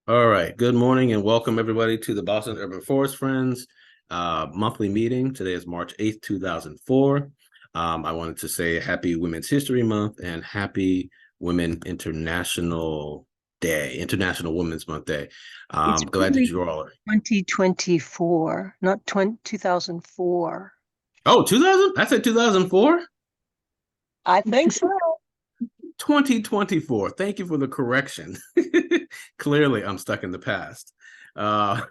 All right. Good morning and welcome everybody to the Boston Urban Forest Friends monthly meeting. Today is March 8th, 2004. I wanted to say happy Women's History Month and happy Women International Day, International Women's Month Day. It's Glad that really you all are. 2024, not 2004. Oh, 2000? I said 2004? I think so. 2024. Thank you for the correction. Clearly, I'm stuck in the past. Uh,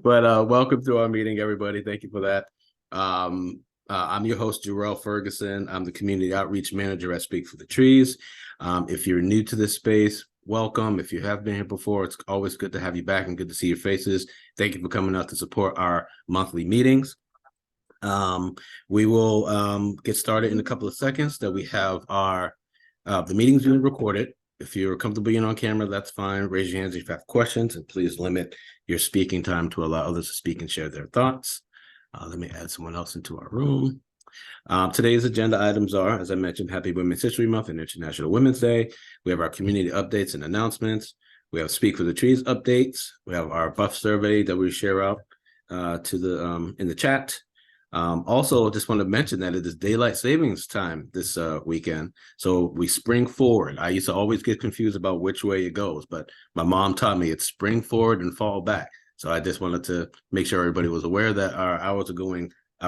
but welcome to our meeting, everybody. Thank you for that. I'm your host, Jarrell Ferguson. I'm the Community Outreach Manager at Speak for the Trees. If you're new to this space, welcome. If you have been here before, it's always good to have you back and good to see your faces. Thank you for coming out to support our monthly meetings. We will get started in a couple of seconds. That we have our the meeting's being recorded. If you're comfortable being on camera, that's fine. Raise your hands if you have questions, and please limit your speaking time to allow others to speak and share their thoughts. Let me add someone else into our room. Today's agenda items are, as I mentioned, Happy Women's History Month and International Women's Day. We have our community updates and announcements. We have Speak for the Trees updates. We have our buff survey that we share out to the in the chat. Also, just want to mention that it is daylight savings time this weekend. So we spring forward. I used to always get confused about which way it goes, but my mom taught me it's spring forward and fall back. So I just wanted to make sure everybody was aware that our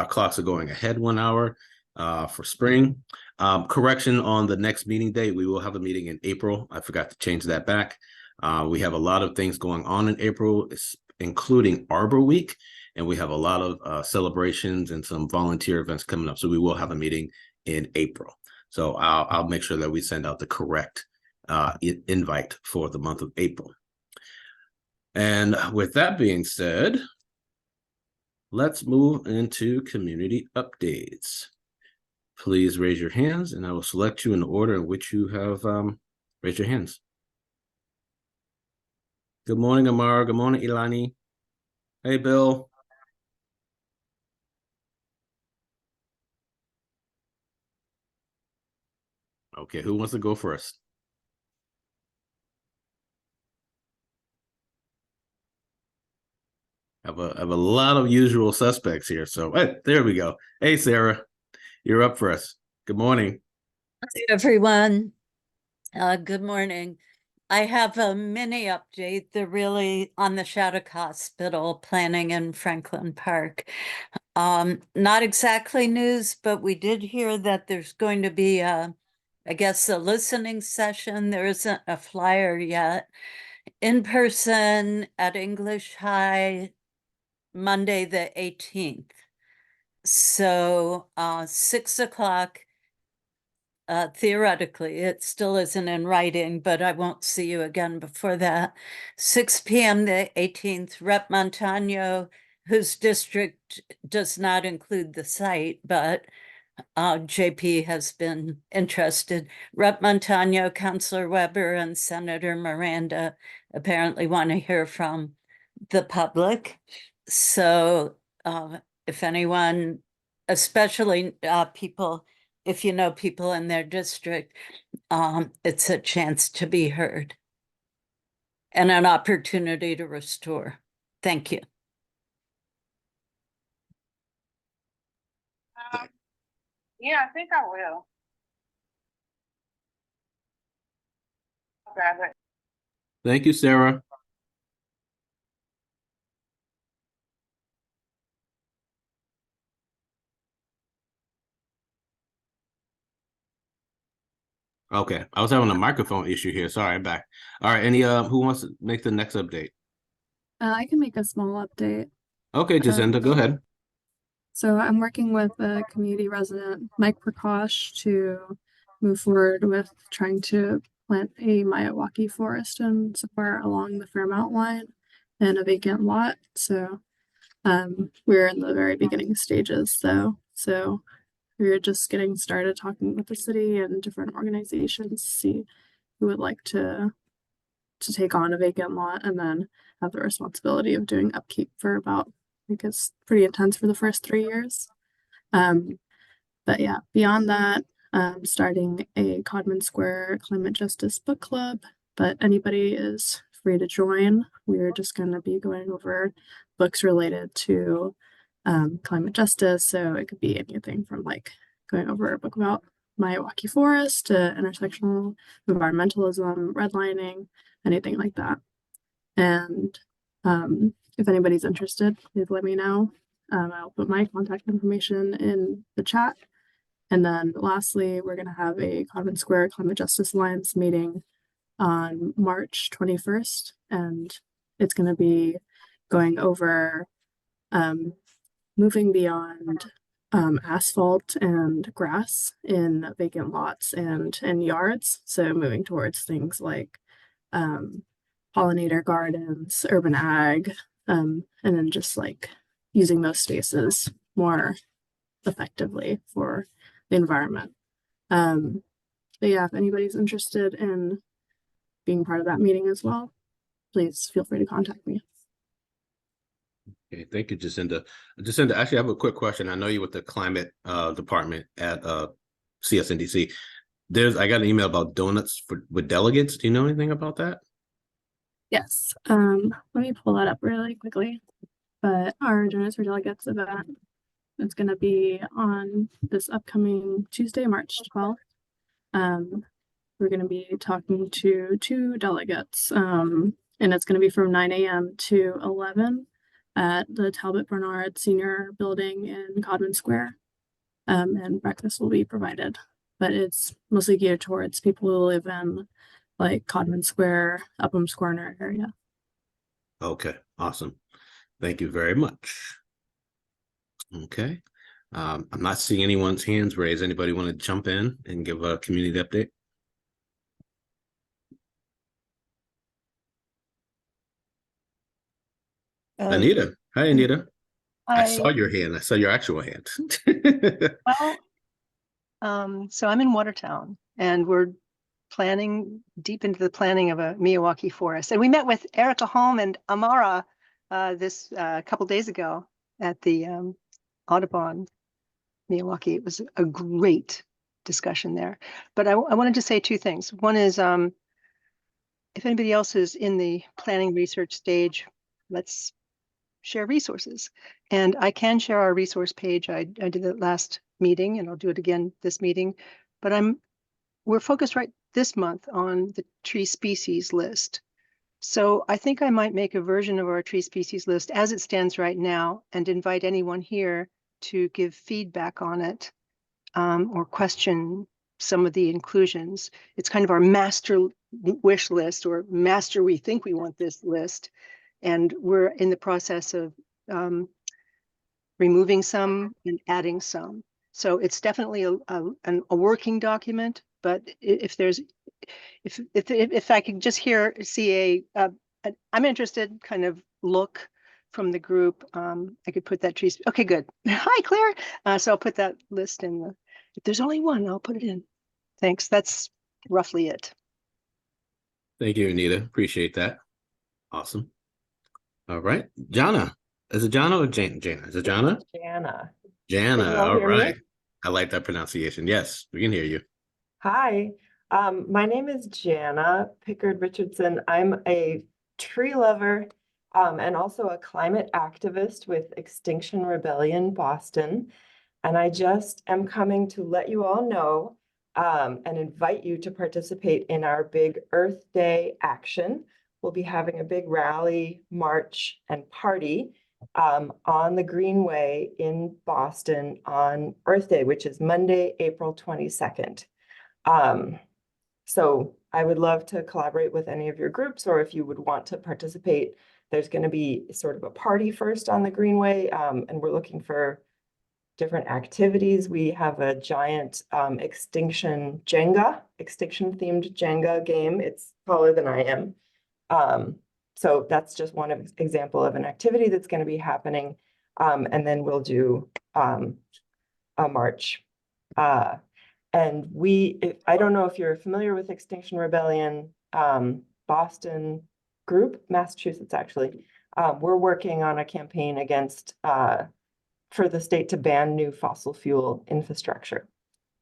clocks are going ahead 1 hour for spring. Correction on the next meeting date. We will have a meeting in April. I forgot to change that back. We have a lot of things going on in April, including Arbor Week. And we have a lot of celebrations and some volunteer events coming up. So we will have a meeting in April. So I'll make sure that we send out the correct invite for the month of April. And with that being said, let's move into community updates. Please raise your hands and I will select you in the order in which you have raised your hands. Good morning, Amara. Good morning, Ilani. Hey, Bill. Okay, who wants to go first? I have a lot of usual suspects here. So hey, there we go. Hey, Sarah, you're up for us. Good morning. Hi, everyone. Good morning. I have a mini update. They're really on the Shattuck Hospital planning in Franklin Park. Not exactly news, but we did hear that there's going to be I guess a listening session. There isn't a flyer yet. In person at English High, Monday the 18th. So 6 o'clock. Theoretically, it still isn't in writing, but I won't see you again before that. 6 p.m. the 18th, Rep Montano, whose district does not include the site, but JP has been interested. Rep Montano, Councilor Weber, and Senator Miranda apparently want to hear from the public. So if anyone, especially people, if you know people in their district, it's a chance to be heard and an opportunity to restore. Thank you. Yeah, I think I will. Okay. Thank you, Sarah. Okay, I was having a microphone issue here. Sorry, I'm back. All right, any who wants to make the next update? I can make a small update. Okay, Jacinda, go ahead. So I'm working with a community resident, Mike Prakash, to move forward with trying to plant a Miyawaki forest and somewhere along the Fairmount line in a vacant lot. So we're in the very beginning stages though. So we're just getting started talking with the city and different organizations to see who would like to take on a vacant lot and then have the responsibility of doing upkeep for about, I think it's pretty intense for the first 3 years. But yeah, beyond that, starting a Codman Square Climate Justice book club, but anybody is free to join. We're just going to be going over books related to climate justice. So it could be anything from like going over a book about Miyawaki Forest to intersectional environmentalism, redlining, anything like that. And if anybody's interested, please let me know. I'll put my contact information in the chat. And then lastly, we're going to have a Common Square Climate Justice Alliance meeting on March 21st. And it's going to be going over moving beyond asphalt and grass in vacant lots and in yards. So moving towards things like pollinator gardens, urban ag, and then just like using those spaces more effectively for the environment. But yeah, if anybody's interested in being part of that meeting as well, please feel free to contact me. Okay, thank you, Jacinda. Jacinda, actually, I have a quick question. I know you with the climate department at CSNDC. I got an email about donuts with delegates. Do you know anything about that? Yes. Let me pull that up really quickly. But our Donuts for Delegates event, it's going to be on this upcoming Tuesday, March 12th. We're going to be talking to 2 delegates, and it's going to be from 9 a.m. to 11 at the Talbot Bernard Senior Building in Codman Square. And breakfast will be provided, but it's mostly geared towards people who live in like Codman Square, Upham's Corner area. Okay, awesome. Thank you very much. Okay. I'm not seeing anyone's hands raised. Anybody want to jump in and give a community update? Anita. Hi, Anita. I saw your hand. I saw your actual hand. Well, so I'm in Watertown, and we're planning deep into the planning of a Miyawaki forest. And we met with Erica Holm and Amara this couple days ago at the Audubon Miyawaki. It was a great discussion there. But I wanted to say 2 things. One is, if anybody else is in the planning research stage, let's share resources. And I can share our resource page. I did it last meeting, and I'll do it again this meeting. But we're focused right this month on the tree species list. So I think I might make a version of our tree species list as it stands right now and invite anyone here to give feedback on it, or question some of the inclusions. It's kind of our master wish list, or master we think we want this list. And we're in the process of removing some and adding some. So it's definitely a working document. But if I could just see I'm interested kind of look from the group, I could put that tree. Okay, good. Hi, Claire. So I'll put that list in. If there's only one, I'll put it in. Thanks. That's roughly it. Thank you, Anita. Appreciate that. Awesome. All right. Jana. Is it Jana or Jana? Is it Jana? Jana. Jana. Can you all All hear me? right. I like that pronunciation. Yes, we can hear you. Hi, my name is Jana Pickard Richardson. I'm a tree lover and also a climate activist with Extinction Rebellion Boston. And I just am coming to let you all know and invite you to participate in our big Earth Day action. We'll be having a big rally, march, and party on the Greenway in Boston on Earth Day, which is Monday, April 22nd. So I would love to collaborate with any of your groups, or if you would want to participate, there's going to be sort of a party first on the Greenway, and we're looking for different activities. We have a giant extinction themed Jenga game. It's taller than I am. So that's just one example of an activity that's going to be happening. And then we'll do a march. And I don't know if you're familiar with Extinction Rebellion, Boston group, Massachusetts actually. We're working on a campaign against, for the state to ban new fossil fuel infrastructure.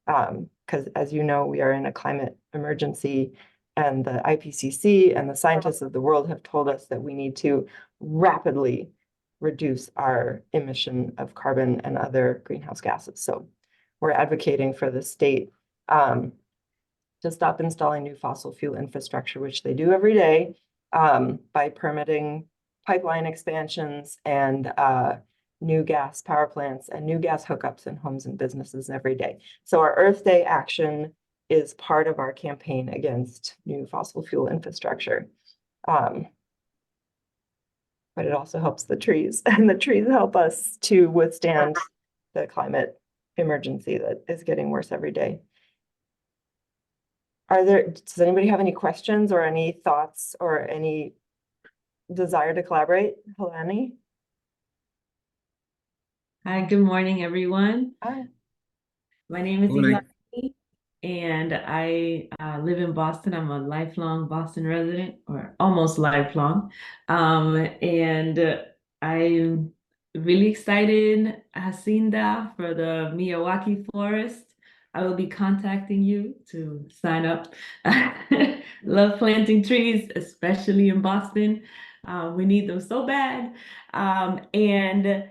Because as you know, we are in a climate emergency, And the IPCC and the scientists of the world have told us that we need to rapidly reduce our emission of carbon and other greenhouse gases. So we're advocating for the state to stop installing new fossil fuel infrastructure, which they do every day, by permitting pipeline expansions and new gas power plants and new gas hookups in homes and businesses every day. So our Earth Day action is part of our campaign against new fossil fuel infrastructure. But it also helps the trees, and the trees help us to withstand the climate emergency that is getting worse every day. Does anybody have any questions or any thoughts or any desire to collaborate? Helene? Hi, good morning, everyone. Hi. My name is Morning. Ilani, and I live in Boston. I'm a lifelong Boston resident, or almost lifelong. And I'm really excited, Hacinda, for the Miyawaki Forest. I will be contacting you to sign up. Love planting trees, especially in Boston. We need them so bad. And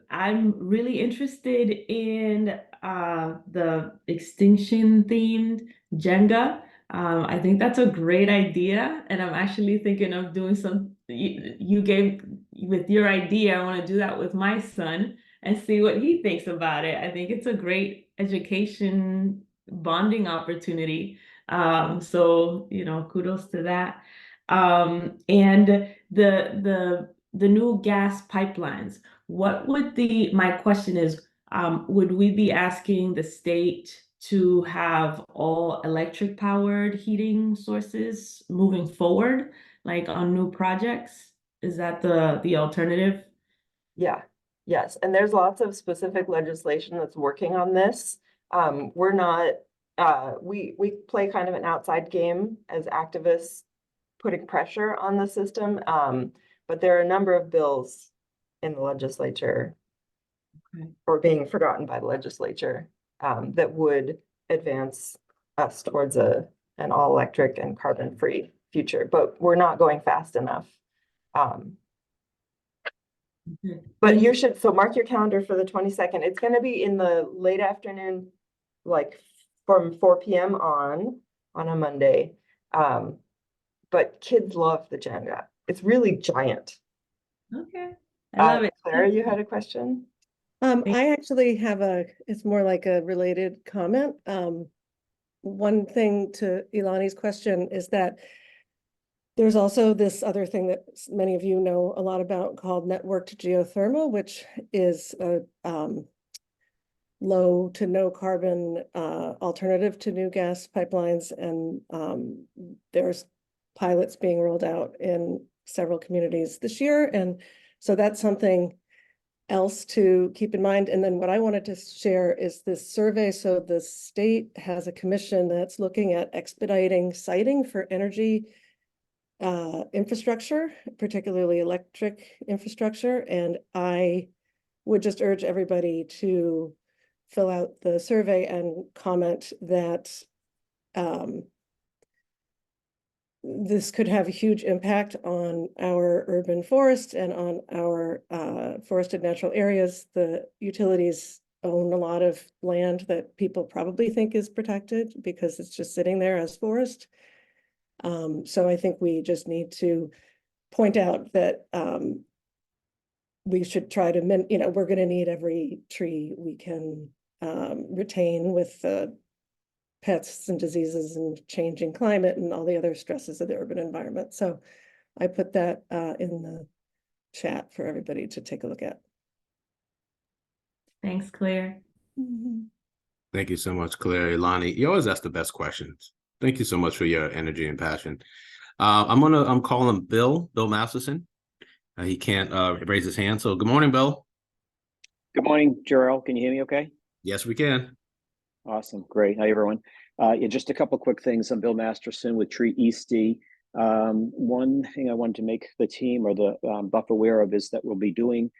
I'm really interested in the extinction themed Jenga. I think that's a great idea, and I'm actually thinking of doing you gave with your idea. I want to do that with my son and see what he thinks about it. I think it's a great education bonding opportunity. So kudos to that. And the new gas pipelines. What would my question is, would we be asking the state to have all electric powered heating sources moving forward, like on new projects? Is that the alternative? Yeah, yes, and there's lots of specific legislation that's working on this. We're not, we play kind of an outside game as activists putting pressure on the system, but there are a number of bills in the legislature or being forgotten by the legislature that would advance us towards an all-electric and carbon-free future, but we're not going fast enough. But you should, so mark your calendar for the 22nd. It's going to be in the late afternoon, like from 4 p.m. on a Monday. But kids love the Jenga. It's really giant. Okay, I love it. Claire, you had a question? I actually have it's more like a related comment. One thing to Ilani's question is that there's also this other thing that many of you know a lot about called networked geothermal, which is a low to no carbon alternative to new gas pipelines. And there's pilots being rolled out in several communities this year. And so that's something else to keep in mind. And then what I wanted to share is this survey. So the state has a commission that's looking at expediting siting for energy infrastructure, particularly electric infrastructure. And I would just urge everybody to fill out the survey and comment that this could have a huge impact on our urban forests and on our forested natural areas. The utilities own a lot of land that people probably think is protected because it's just sitting there as forest. So I think we just need to point out that we should try to, we're going to need every tree we can retain with pests and diseases and changing climate and all the other stresses of the urban environment. So I put that in the chat for everybody to take a look at. Thanks, Claire. Thank you so much, Claire. Ilani, you always ask the best questions. Thank you so much for your energy and passion. I'm calling Bill Masterson. He can't raise his hand. So good morning, Bill. Good morning, Jarrell. Can you hear me okay? Yes, we can. Awesome. Great. Hi, everyone. Yeah, just a couple quick things. I'm Bill Masterson with Tree Eastie. One thing I wanted to make the team or the Buff aware of is that we'll be doing,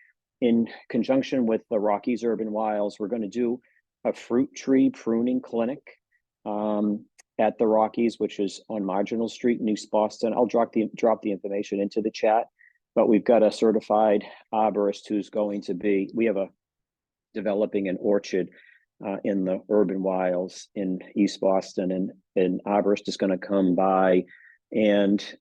in conjunction with the Rockies Urban Wilds, we're going to do a fruit tree pruning clinic at the Rockies, which is on Marginal Street in East Boston. I'll drop the information into the chat, but we've got a certified arborist who's going to be, we have a developing an orchard in the urban wilds in East Boston, and an arborist is going to come by and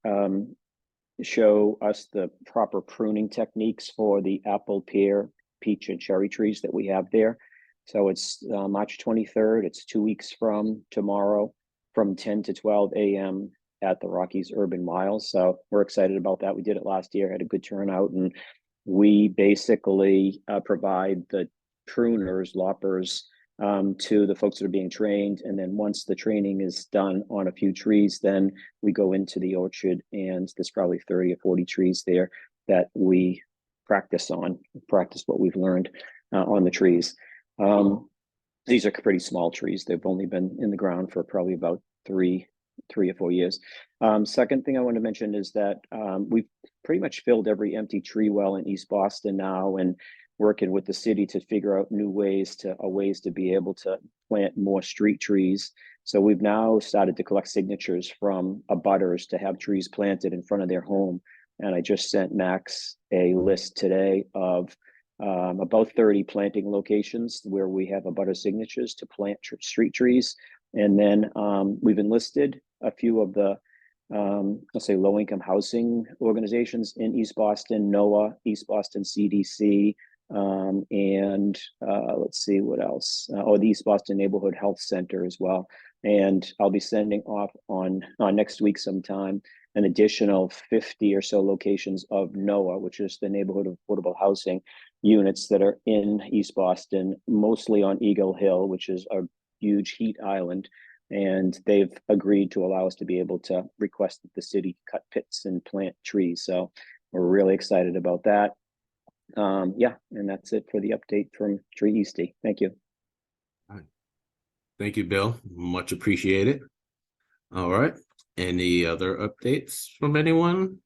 show us the proper pruning techniques for the apple, pear, peach, and cherry trees that we have there. So it's March 23rd. It's 2 weeks from tomorrow, from 10 to 12 a.m. at the Rockies Urban Wilds. So we're excited about that. We did it last year, had a good turnout, and we basically provide the pruners, loppers, to the folks that are being trained. And then once the training is done on a few trees, then we go into the orchard, and there's probably 30 or 40 trees there that we practice what we've learned on the trees. These are pretty small trees. They've only been in the ground for probably about three or 4 years. Second thing I want to mention is that we've pretty much filled every empty tree well in East Boston now, and working with the city to figure out new ways to be able to plant more street trees. So we've now started to collect signatures from abutters to have trees planted in front of their home. And I just sent Max a list today of about 30 planting locations where we have abutter signatures to plant street trees. And then we've enlisted a few of the let's say low-income housing organizations in East Boston, NOAA, East Boston CDC, and let's see what else. The East Boston Neighborhood Health Center as well. And I'll be sending off on next week sometime an additional 50 or so locations of NOAA, which is the Neighborhood of Affordable Housing units that are in East Boston, mostly on Eagle Hill, which is a huge heat island. And they've agreed to allow us to be able to request that the city cut pits and plant trees. So we're really excited about that. Yeah, and that's it for the update from Tree Eastie. Thank you. All right. Thank you, Bill. Much appreciated. All right. Any other updates from anyone?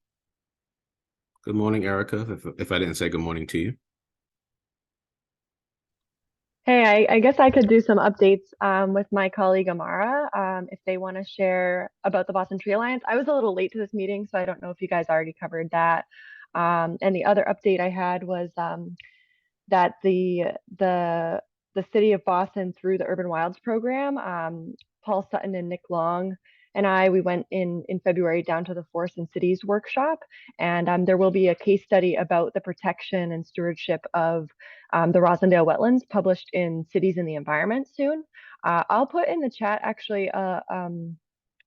Good morning, Erica, if I didn't say good morning to you. Hey, I guess I could do some updates with my colleague Amara if they want to share about the Boston Tree Alliance. I was a little late to this meeting, so I don't know if you guys already covered that. And the other update I had was that the city of Boston, through the Urban Wilds program, Paul Sutton and Nick Long and we went in February down to the Forests and Cities workshop, and there will be a case study about the protection and stewardship of the Roslindale wetlands published in Cities and the Environment soon. I'll put in the chat actually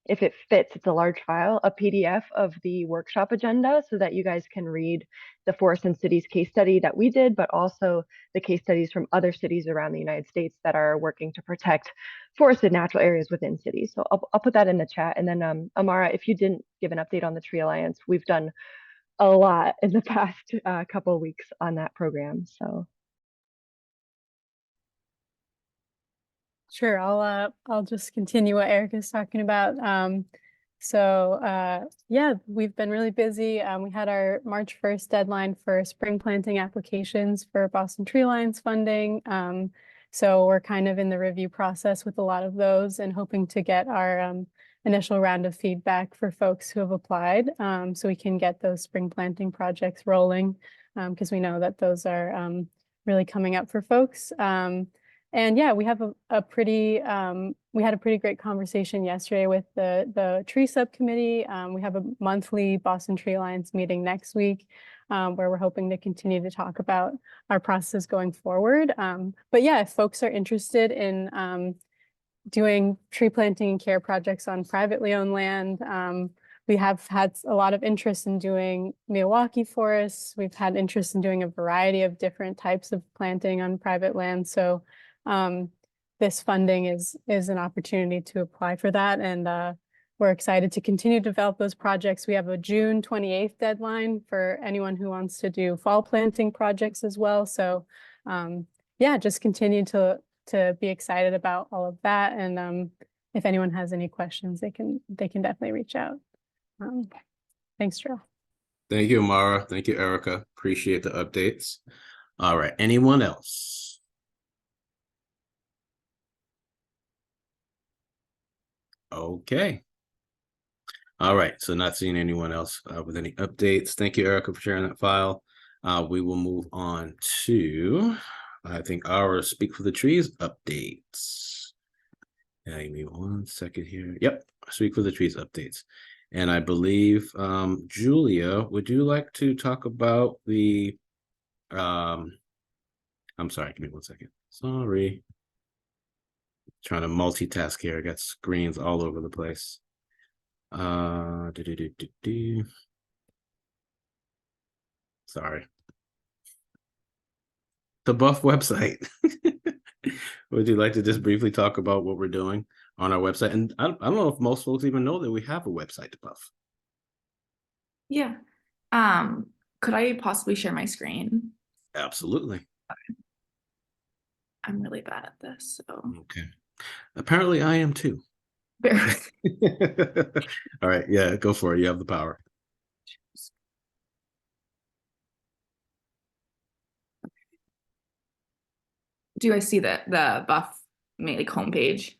if it fits, it's a large file, a PDF of the workshop agenda so that you guys can read the Forests and Cities case study that we did, but also the case studies from other cities around the United States that are working to protect forested natural areas within cities. So I'll put that in the chat. And then Amara, if you didn't give an update on the Tree Alliance, we've done a lot in the past couple of weeks on that program. So. Sure, I'll just continue what Erica's talking about. Yeah, we've been really busy. We had our March 1st deadline for spring planting applications for Boston Tree Alliance funding. So we're kind of in the review process with a lot of those and hoping to get our initial round of feedback for folks who have applied, so we can get those spring planting projects rolling, because we know that those are really coming up for folks. And yeah, we have we had a pretty great conversation yesterday with the tree subcommittee. We have a monthly Boston Tree Alliance meeting next week, where we're hoping to continue to talk about our process going forward. But yeah, if folks are interested in doing tree planting and care projects on privately owned land, we have had a lot of interest in doing Milwaukee forests. We've had interest in doing a variety of different types of planting on private land. So this funding is an opportunity to apply for that, and we're excited to continue to develop those projects. We have a June 28th deadline for anyone who wants to do fall planting projects as well. So yeah, just continue to be excited about all of that, and if anyone has any questions, they can definitely reach out. Thanks, Joe. Thank you, Amara. Thank you, Erica. Appreciate the updates. All right, anyone else? Okay. All right, so not seeing anyone else with any updates. Thank you, Erica, for sharing that file. We will move on to, I think, our Speak for the Trees updates. Give me 1 second here. Yep, Speak for the Trees updates. And I believe, Julia, would you like to talk about the, I'm sorry, give me 1 second. Sorry. Trying to multitask here. I got screens all over the place. Sorry. The Buff website. Would you like to just briefly talk about what we're doing on our website? And I don't know if most folks even know that we have a website to Buff. Yeah. Could I possibly share my screen? Absolutely. I'm really bad at this, so. Okay. Apparently I am too. Bear All right, yeah, go for it. You have the power. Do you guys see the Buff like homepage?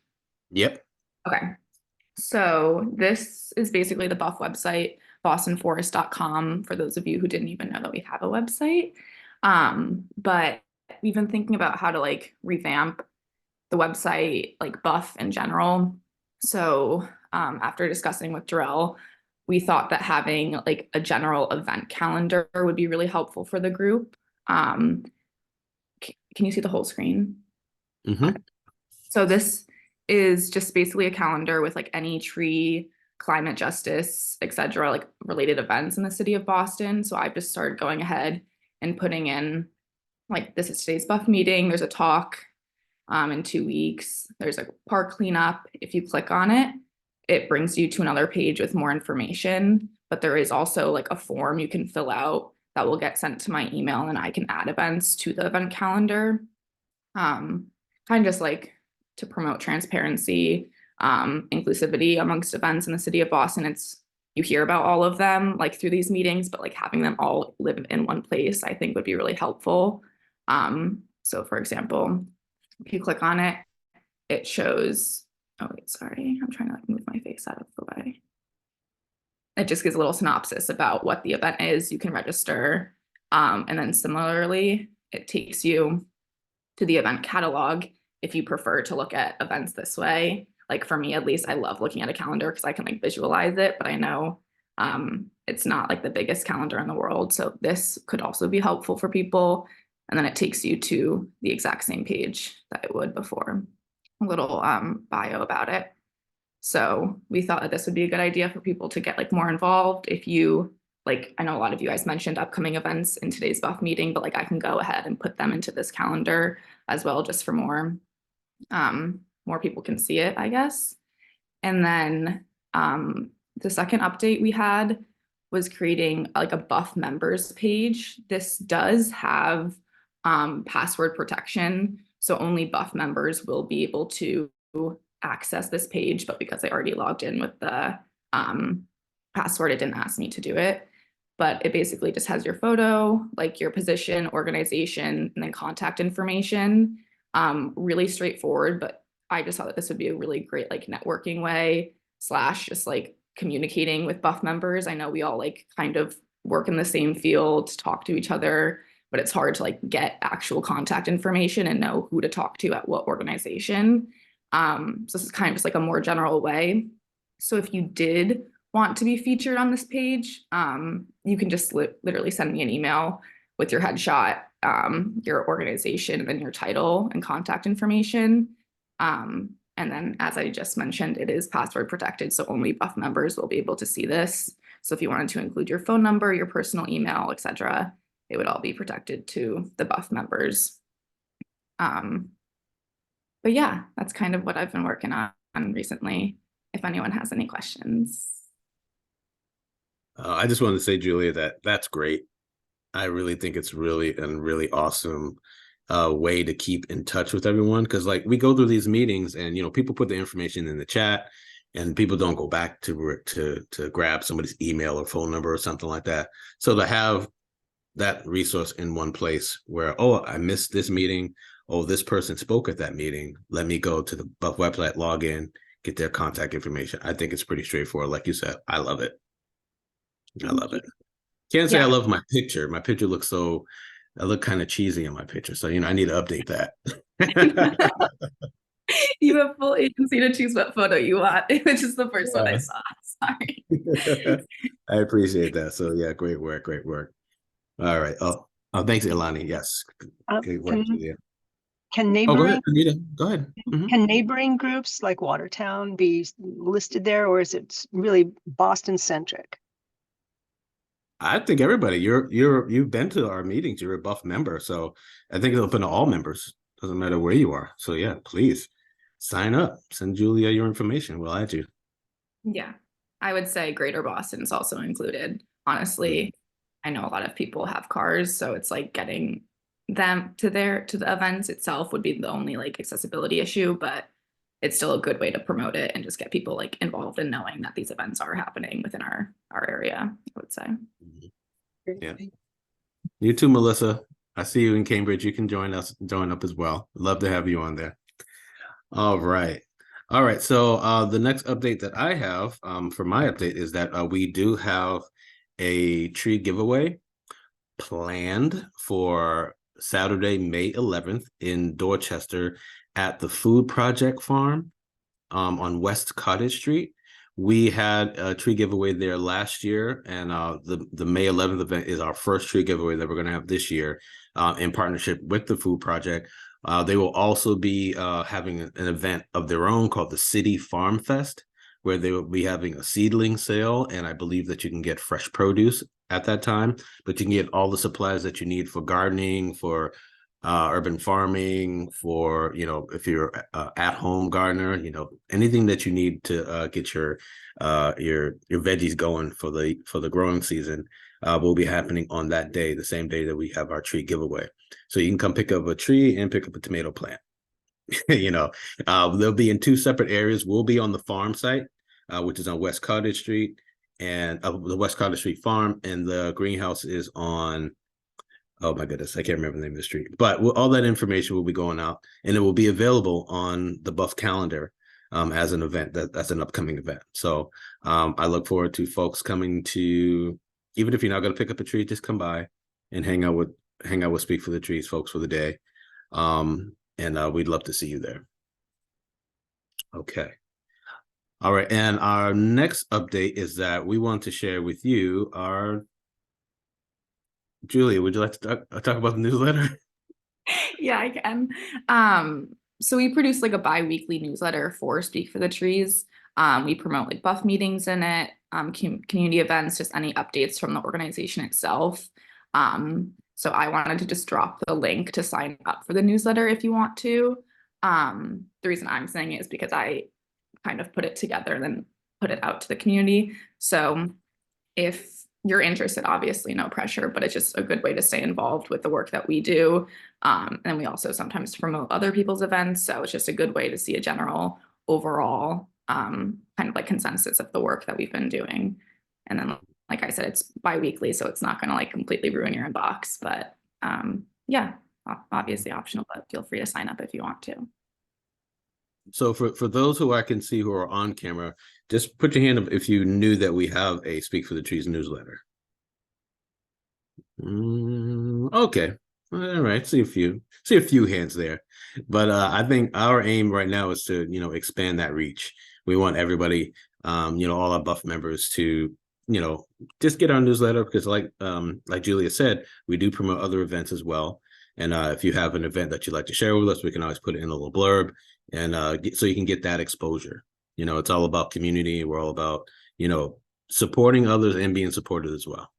Yep. Okay. So this is basically the Buff website, bostonforest.com, for those of you who didn't even know that we have a website. But we've been thinking about how to like revamp the website, like Buff in general. So after discussing with Jarrell, we thought that having like a general event calendar would be really helpful for the group. Can you see the whole screen? Mm-hmm. So this is just basically a calendar with like any tree, climate justice, etc., like related events in the city of Boston. So I've just started going ahead and putting in like, this is today's Buff meeting. There's a talk in 2 weeks. There's a park cleanup. If you click on it, it brings you to another page with more information. But there is also like a form you can fill out that will get sent to my email, and I can add events to the event calendar. Kind of just like to promote transparency, inclusivity amongst events in the city of Boston. You hear about all of them like through these meetings, but like having them all live in one place, I think would be really helpful. So for example, if you click on it, it shows, oh wait, sorry, I'm trying to like move my face out of the way. It just gives a little synopsis about what the event is. You can register. And then similarly, it takes you to the event catalog if you prefer to look at events this way. Like for me, at least, I love looking at a calendar because I can like visualize it, but I know it's not like the biggest calendar in the world. So this could also be helpful for people. And then it takes you to the exact same page that it would before. A little bio about it. So we thought that this would be a good idea for people to get like more involved. If you like, I know a lot of you guys mentioned upcoming events in today's Buff meeting, but like I can go ahead and put them into this calendar as well, just for more people can see it, I guess. And then the second update we had was creating like a Buff members page. This does have password protection, so only Buff members will be able to access this page, but because I already logged in with the password, it didn't ask me to do it. But it basically just has your photo, like your position, organization, and then contact information. Really straightforward, but I just thought that this would be a really great like networking way / just like communicating with Buff members. I know we all like kind of work in the same field, talk to each other, but it's hard to like get actual contact information and know who to talk to at what organization. So this is kind of just like a more general way. So if you did want to be featured on this page, you can just literally send me an email with your headshot, your organization, and then your title and contact information. And then, as I just mentioned, it is password protected, so only Buff members will be able to see this. So if you wanted to include your phone number, your personal email, etc., it would all be protected to the Buff members. But yeah, that's kind of what I've been working on recently, if anyone has any questions. I just wanted to say, Julia, that's great. I really think it's really awesome way to keep in touch with everyone, because like we go through these meetings and, you know, people put the information in the chat and people don't go back to grab somebody's email or phone number or something like that. So to have that resource in one place where, oh, I missed this meeting, oh, this person spoke at that meeting, let me go to the Buff website, log in, get their contact information. I think it's pretty straightforward. Like you said, I love it. I love it. Can't say I Yeah. love my picture. My picture looks I look kind of cheesy in my picture. So, I need to update that. You have full agency to choose what photo you want, which is the first one I saw. Sorry. I appreciate that. So yeah, great work. All right. Oh, thanks, Ilani. Yes. Great work. Julia. Can Oh, go neighboring ahead, Anita. Go ahead. Mhm. can neighboring groups like Watertown be listed there, or is it really Boston centric? I think everybody, you've been to our meetings. You're a Buff member, so I think it's open to all members. Doesn't matter where you are. So yeah, please sign up. Send Julia your information. We'll add you. Yeah, I would say Greater Boston is also included. Honestly, I know a lot of people have cars, so it's like getting them to the events itself would be the only like accessibility issue, but it's still a good way to promote it and just get people like involved in knowing that these events are happening within our area, I would say. Yeah. You too, Melissa. I see you in Cambridge. You can join up as well. Love to have you on there. All right. So the next update that I have for my update is that we do have a tree giveaway planned for Saturday, May 11th in Dorchester at the Food Project Farm on West Cottage Street. We had a tree giveaway there last year, and the May 11th event is our first tree giveaway that we're going to have this year in partnership with the Food Project. They will also be having an event of their own called the City Farm Fest, where they will be having a seedling sale, and I believe that you can get fresh produce at that time, but you can get all the supplies that you need for gardening, for urban farming, for, if you're at-home gardener, anything that you need to get your veggies going for the growing season will be happening on that day, the same day that we have our tree giveaway. So you can come pick up a tree and pick up a tomato plant. They'll be in two separate areas. We'll be on the farm site, which is on West Cottage Street, and the West Cottage Street Farm, and the greenhouse is on, oh my goodness, I can't remember the name of the street, but all that information will be going out, and it will be available on the Buff calendar as an event, that's an upcoming event. So I look forward to folks coming to, even if you're not going to pick up a tree, just come by and hang out with Speak for the Trees folks for the day. And we'd love to see you there. Okay. All right. And our next update is that we want to share with you Julia, would you like to talk about the newsletter? Yeah, I can. So we produce like a bi-weekly newsletter for Speak for the Trees. We promote like Buff meetings in it, community events, just any updates from the organization itself. So I wanted to just drop the link to sign up for the newsletter if you want to. The reason I'm saying it is because I kind of put it together and then put it out to the community. So if you're interested, obviously no pressure, but it's just a good way to stay involved with the work that we do. And we also sometimes promote other people's events. So it's just a good way to see a general overall kind of like consensus of the work that we've been doing. And then, like I said, it's bi-weekly, so it's not going to like completely ruin your inbox, but yeah, obviously optional, but feel free to sign up if you want to. So for those who I can see who are on camera, just put your hand up if you knew that we have a Speak for the Trees newsletter. Okay. All right. See a few hands there. But I think our aim right now is to, expand that reach. We want everybody, all our Buff members to, just get our newsletter, because like Julia said, we do promote other events as well. And if you have an event that you'd like to share with us, we can always put it in a little blurb, and so you can get that exposure. It's all about community. We're all about, supporting others and being supported as well.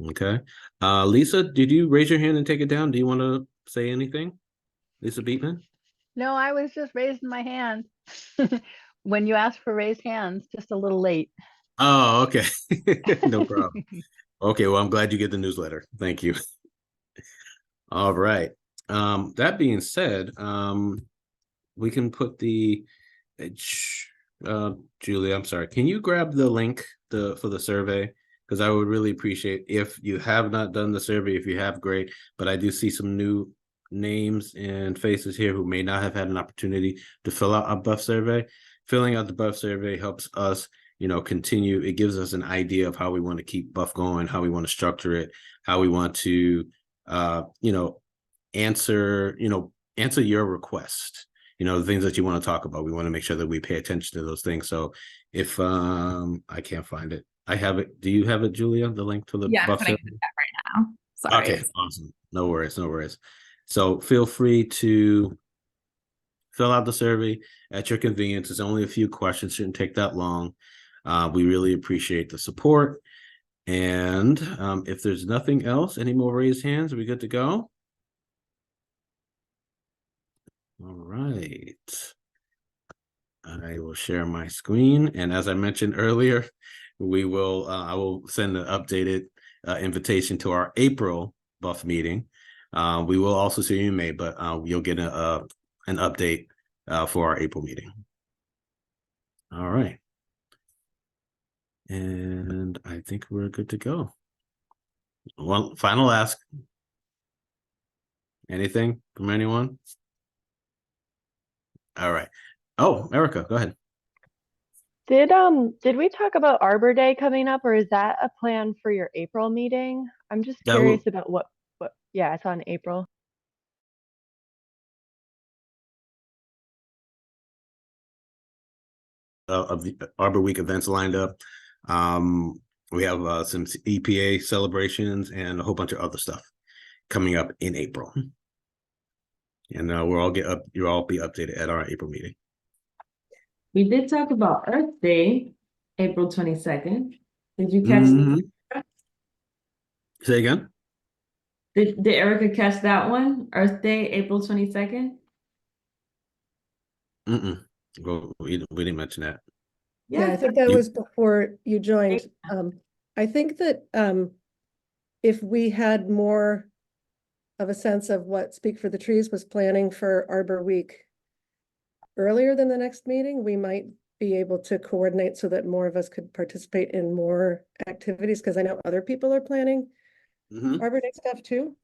Okay. Lisa, did you raise your hand and take it down? Do you want to say anything? Lisa Beatman? No, I was just raising my hand. When you asked for raised hands, just a little late. Oh, okay. No problem. Okay, well, I'm glad you get the newsletter. Thank you. All right. That being said, we can put the Julia, I'm sorry. Can you grab the link for the survey? Because I would really appreciate if you have not done the survey. If you have, great. But I do see some new names and faces here who may not have had an opportunity to fill out a Buff survey. filling out the Buff survey helps us, continue. It gives us an idea of how we want to keep Buff going, how we want to structure it, how we want to, answer your request, the things that you want to talk about. We want to make sure that we pay attention to those things. So if I can't find it, I have it. Do you have it, Julia? The link to the Yeah, I'm Buff putting survey? it in the chat right now. Sorry. Okay, awesome. No worries. So feel free to fill out the survey at your convenience. It's only a few questions, shouldn't take that long. We really appreciate the support. And if there's nothing else, any more raised hands? Are we good to go? All right. I will share my screen. And as I mentioned earlier, I will send an updated invitation to our April Buff meeting. We will also see you in May, but you'll get an update for our April meeting. All right. And I think we're good to go. One final ask. Anything from anyone? All right. Oh, Erica, go ahead. Did we talk about Arbor Day coming up, or is that a plan for your April meeting? I'm just curious about what yeah, it's on April. Of the Arbor Week events lined up. We have some EPA celebrations and a whole bunch of other stuff coming up in April. And you'll all be updated at our April meeting. We did talk about Earth Day, April 22nd. Did you catch that? Say again? Did Erica catch that one? Earth Day, April 22nd? Well, we didn't mention that. Yeah, I think that was before you joined. I think that if we had more of a sense of what Speak for the Trees was planning for Arbor Week earlier than the next meeting, we might be able to coordinate so that more of us could participate in more activities, because I know other people are planning Arbor Day stuff too.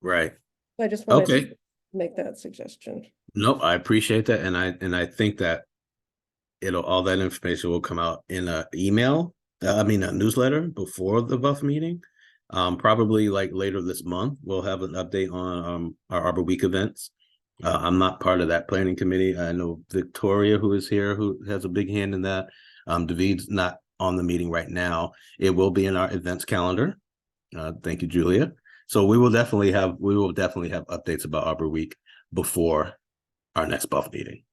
Right. So I just wanted to make that suggestion. Nope, I appreciate that, and I think that all that information will come out in a newsletter before the Buff meeting. Probably like later this month, we'll have an update on our Arbor Week events. I'm not part of that planning committee. I know Victoria, who is here, who has a big hand in that. David's not on the meeting right now. It will be in our events calendar. Thank you, Julia. So we will definitely have updates about Arbor Week before our next Buff meeting.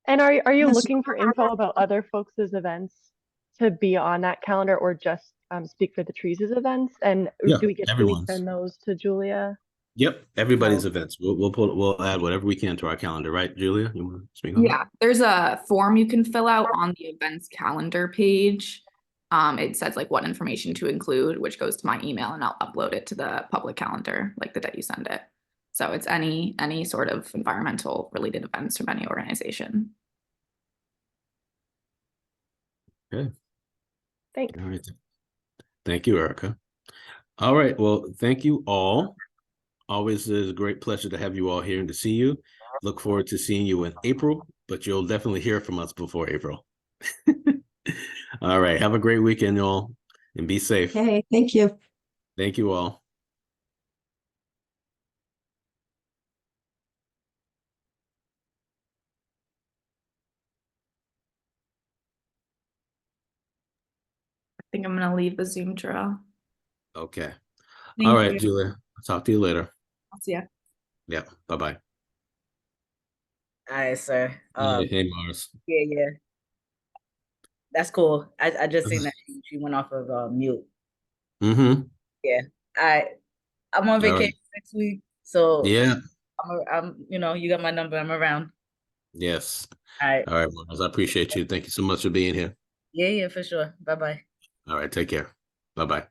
And are you looking for info about other folks' events to be on that calendar, or just Speak for the Trees' events? And Yeah, do we send those to Julia? Yep, everybody's events. We'll add whatever we can to our calendar, right, Julia? You want to speak on that? Yeah, there's a form you can fill out on the events calendar page. It says like what information to include, which goes to my email, and I'll upload it to the public calendar like the day you send it. So it's any sort of environmental related events from any organization. Okay. Thanks. All right. Thank you, Erica. All right. Well, thank you all. Always is a great pleasure to have you all here and to see you. Look forward to seeing you in April, but you'll definitely hear from us before April. All right. Have a great weekend, y'all, and be safe. Okay, thank you. Thank you all. I think I'm gonna leave the Zoom trail. Okay. Thank All right, you. Julia. I'll talk to you later. I'll see ya. Yeah. Bye-bye. All right, sir. Hey, Mars. Yeah. That's cool. I just seen that she went off of mute. Mm-hmm. Yeah. I'm on vacation next week, so yeah. I'm you got my number. I'm around. Yes. All right. All right, Mars. I appreciate you. Thank you so much for being here. Yeah, for sure. Bye-bye. All right. Take care. Bye-bye.